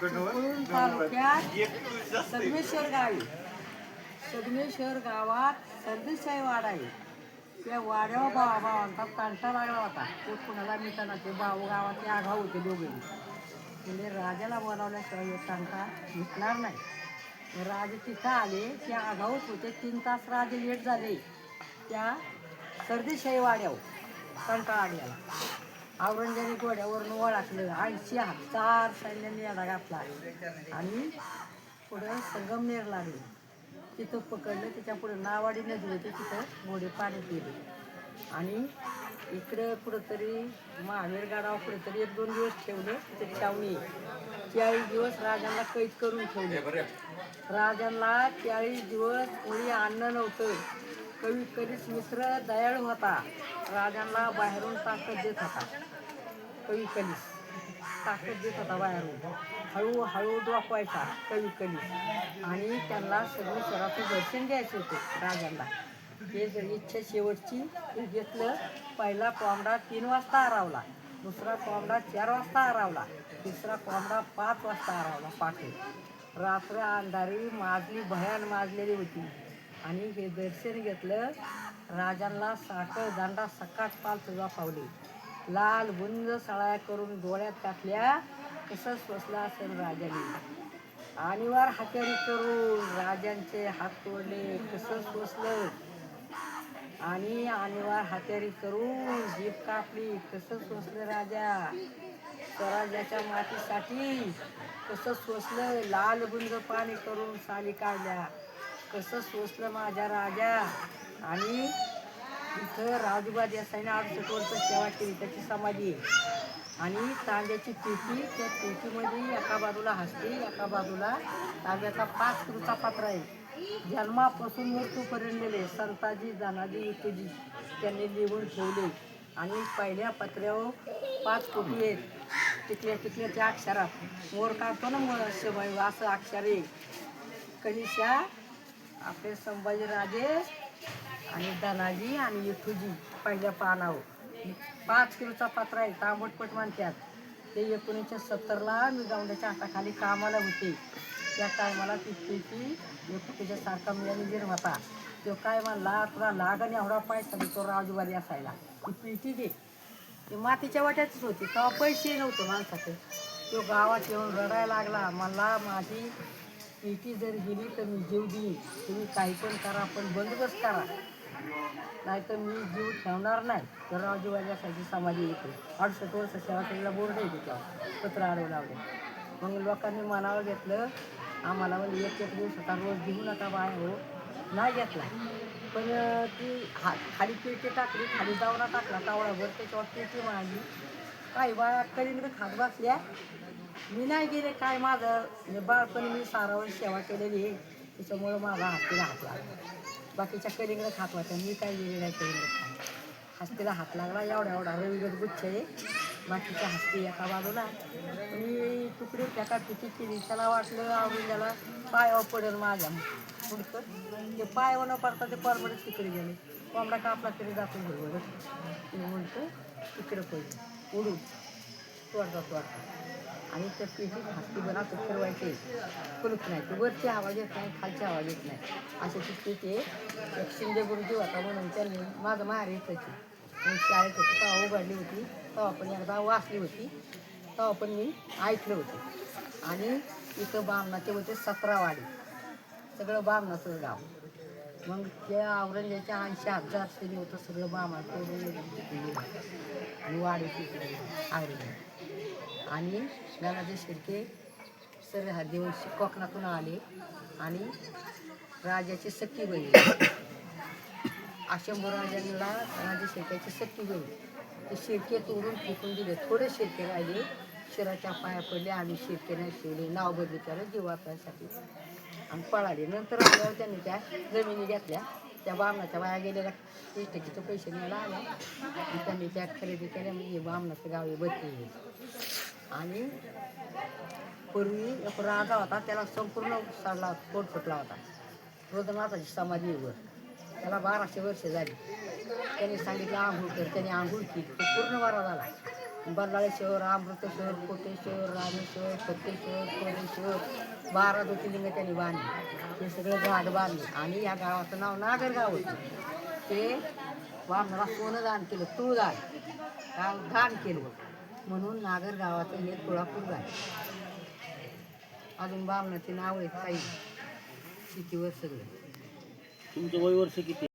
चिपळूण तालुक्यात सगमेश्वर गावात सरदेसाई वाडा आहे. त्या वाड्यावर भावांचा तंटा लागला होता. तो कुणाला मिळताना ते भाऊ गावातले आघाव होते दोघे. म्हणजे राजाला बोलावल्याशिवाय हे तंटा मिटणार नाही. राजे तिथं आले, ते आघावच होते. 3 तास राजे लेट झाले त्या सरदेसाई वाड्यावर कंटाळा आलेला. औरंगजेबाने घोड्यावरून ओळखलं. 80,000 सैन्याने याडा घातला आणि पुढं संगमनेर लागले. तिथं पकडलं. त्याच्या पुढे नावाडी नदी होती, तिथं घोडे पाणी पिले. आणि इकडं कुठंतरी महावीरगडावर कुठंतरी 1-2 दिवस ठेवले. तिथे छावणी 40 दिवस राजांना कैद करून ठेवले. राजांना 40 दिवस कोणी अन्न नव्हतं. कवी कधीच मित्र दयाळू होता. राजांना बाहेरून ताकद देत होता. कवी कलीस ताकद देत होता बाहेरून. हळूहळू डोकवायचा कवी कलीस. आणि त्यांना सगळेश्वराचं दर्शन द्यायचं होतं राजांना. हे जर इच्छा शेवटची हे घेतलं. पहिला कोंबडा 3 वाजता हरवला, दुसरा कोंबडा 4 वाजता हरवला, तिसरा कोंबडा 5 वाजता हरवला पहाटे. रात्र अंधारी माजली, भयान माजलेली होती. आणि हे दर्शन घेतलं. राजांना साखर दांडा सकाट पालथ पावले. लाल गुंज सळाया करून डोळ्यात टाकल्या. कसं सोसलं असेल राजाने. आणीवार हात्यारी करून राजांचे हात तोडले. कसं सोसलं. आणि आणीवार हात्यारी करून जीभ कापली. कसं सोसलं राजा. स्वराज्याच्या मातीसाठी कसं सोसलं. लाल गुंज पाणी करून साली काढल्या. कसं सोसलं माझ्या राजा. आणि इथं राजूबा देसाईने 68 वर्ष सेवा केली. त्याची समाधी आहे. आणि तांब्याची पेटी, त्या पेटीमध्ये एका बाजूला हस्ती, एका बाजूला तांब्याचा 5 किलोचा पात्र आहे. जन्मापासून मृत्यूपर्यंत गेले संताजी, दानाजी, विठूजी त्यांनी लिहून ठेवले. आणि पहिल्या पत्र्यावर 5 कोटी आहेत. टिकल्या अक्षरात मोर काढतो ना, शिवाय असं अक्षर आहे. कनिशा आपले संभाजीराजे आणि धनाजी आणि विठूजी पहिल्या पानावर 5 किलोचा पत्र आहे. तांबटपट म्हणतात. ते 1970ला मी गौंड्याच्या हाताखाली कामाला होते. त्या टायमाला ती पेटी त्याच्यासारखा मॅनेजर होता. तो काय म्हणला, तुला लागण एवढा पैसा देतो राजूवारी असायला, ती पेटी दे. ती मातीच्या वाट्यातच होती, तेव्हा पैसे नव्हतं माणसाचं. तो गावात येऊन रडायला लागला. मला माझी पेटी जर गेली तर मी जीव देईन. तुम्ही काही पण करा, पण बंदोबस्त करा, नाही तर मी जीव ठेवणार नाही. तर राजूवारी असायची समाधी येते. 68 वर्ष सेवा केलेला बोर्ड आहे त्याच्यावर, पत्र आडवं लावले. मग लोकांनी मनावर घेतलं. आम्हाला म्हणजे 1-1 दिवसाचा रोज देऊ नका बाय हो. नाही घेतला. पण ती खाली पेटी टाकली, खाली जावना टाकला तावळाभर, त्याच्यावर पेटी मांडली. काही बाया कलिंगड खात बसल्या. मी नाही गेले. काय माझं बाळपणी मी सारावर सेवा केलेली आहे, त्याच्यामुळं माझा हस्तीला हात लागला. बाकीच्या कलिंगड खात होत्या, मी काय गेले नाही कलिंगड खात. हस्तीला हात लागला. एवढा रविगत गुच्छ आहे. बाकीच्या हस्ती एका बाजूला. मी तुकडे त्याका पिटी केली. त्याला वाटलं आवडून त्याला पायावर पडेल माझ्या पुढचं. ते पायावर न पडता ते परमडच तिकडे गेले. कोंबडा कापला तरी जातो बरोबर. ते म्हणतं तिकडे पडलं उडून तोडता. आणि त्या पेटीत हस्ती बनाचं फिरवायचे. कुलूप नाही, ते वरची आवाज येत नाही, खालची आवाज येत नाही. असे ती पेटी एक शिंदे गुरुजी होता म्हणून त्यांनी माझं माहेर येतायची. मी शाळेत होती तेव्हा उघडली होती. तेव्हा पण एकदा वाचली होती. तेव्हा पण मी ऐकलं होतं. आणि इथं बामणाचे होते 17 वाडी. सगळं बामणाचं गाव. मग त्या औरंगजेबाच्या 80,000 सैन्य होतं. सगळं बामणाचं आणि वाडी तिकडे औरंगजेब. आणि दादाजी शिर्के सरहा देऊन कोकणातून आले. आणि राजाची सख्खी बहीण आशंभूराजांना दादाजी शिर्क्याची सख्खी बहीण ते शिर्के तोडून फेकून दिले. थोडे शिर्के राहिले. शिराच्या पाया पडले. आम्ही शिर्के नाही शिवले. नाव बदली केलं जीव वाचण्यासाठी आणि पळाले. नंतर आल्यावर त्यांनी त्या जमिनी घेतल्या. त्या बामणाच्या बाया गेलेल्या इष्टकीचे पैसे न्यायला आल्या आणि त्यांनी त्या खरेदी केल्या. म्हणजे बामणाचं गाव हे बदली. आणि पूर्वी एक राजा होता, त्याला संपूर्ण साडला पोट फुटला होता. रुद्रनाथाची समाधीवर त्याला 1200 वर्ष झाली. त्यांनी सांगितलं आंघोळ कर. त्याने आंघोळ केली. तो पूर्ण बरा झाला. बल्लाळेश्वर, अमृतेश्वर, कोटेश्वर, रामेश्वर, सत्येश्वर, कोरेश्वर 12 ज्योतिर्लिंग त्यांनी बांधले. हे सगळे घाट बांधले आणि या गावाचं नाव नागरगाव होतं. ते वामनाला सोनं दान केलं, तूळ दान दान केलं म्हणून नागर गावाचं हे तुळापूर झालं. अजून बामणाचे नाव आहेत काही शेतीवर सगळं. तुमचं वय वर्ष किती?